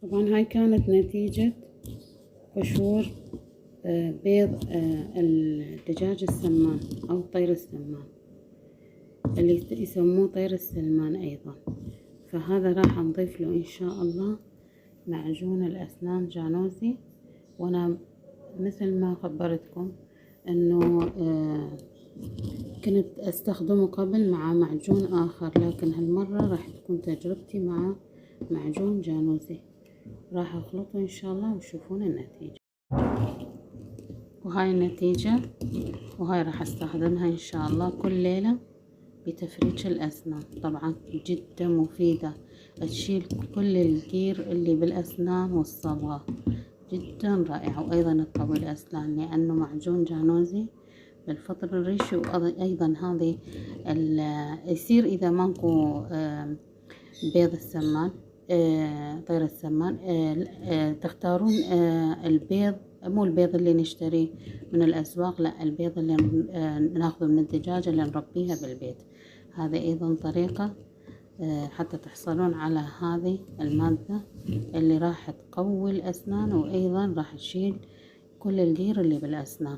طبعا هاي كانت نتيجة قشور بيض الدجاج السمان أو طير السمان اللي يسموه طير السلمان أيضا. فهذا راح نضيف له إن شاء الله معجون الأسنان جانوزي. وأنا مثل ما خبرتكم إنه كنت أستخدمه قبل مع معجون آخر، لكن هالمرة راح تكون تجربتي مع معجون جانوزي. راح أخلطه إن شاء الله وتشوفون النتيجة. وهاي النتيجة، وهاي راح أستخدمها إن شاء الله كل ليلة بتفريج الأسنان. طبعا جدا مفيدة، تشيل كل الجير اللي بالأسنان والصبغة، جدا رائعة. وأيضا تقوي الأسنان لأنه معجون جانوزي بالفطر الريشي. وأيضا هذه يصير إذا ماكو بيض السمان طير السمان تختارون البيض، مو البيض اللي نشتريه من الأسواق، لا، البيض اللي ناخذه من الدجاجة اللي نربيها بالبيت. هذا أيضا طريقة حتى تحصلون على هذه المادة اللي راح تقوي الأسنان، وأيضا راح تشيل كل الجير اللي بالأسنان.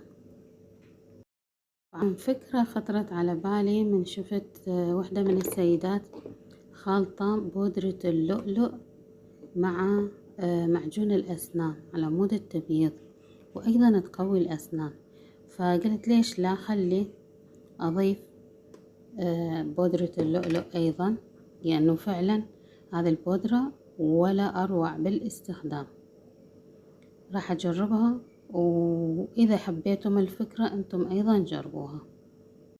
عن فكرة خطرت على بالي من شفت واحدة من السيدات خالطة بودرة اللؤلؤ مع معجون الأسنان على مود التبييض، وأيضا تقوي الأسنان. فقلت ليش لا خلي أضيف بودرة اللؤلؤ أيضا، لأنه فعلا هذه البودرة ولا أروع بالاستخدام. راح أجربها، وإذا حبيتم الفكرة أنتم أيضا جربوها.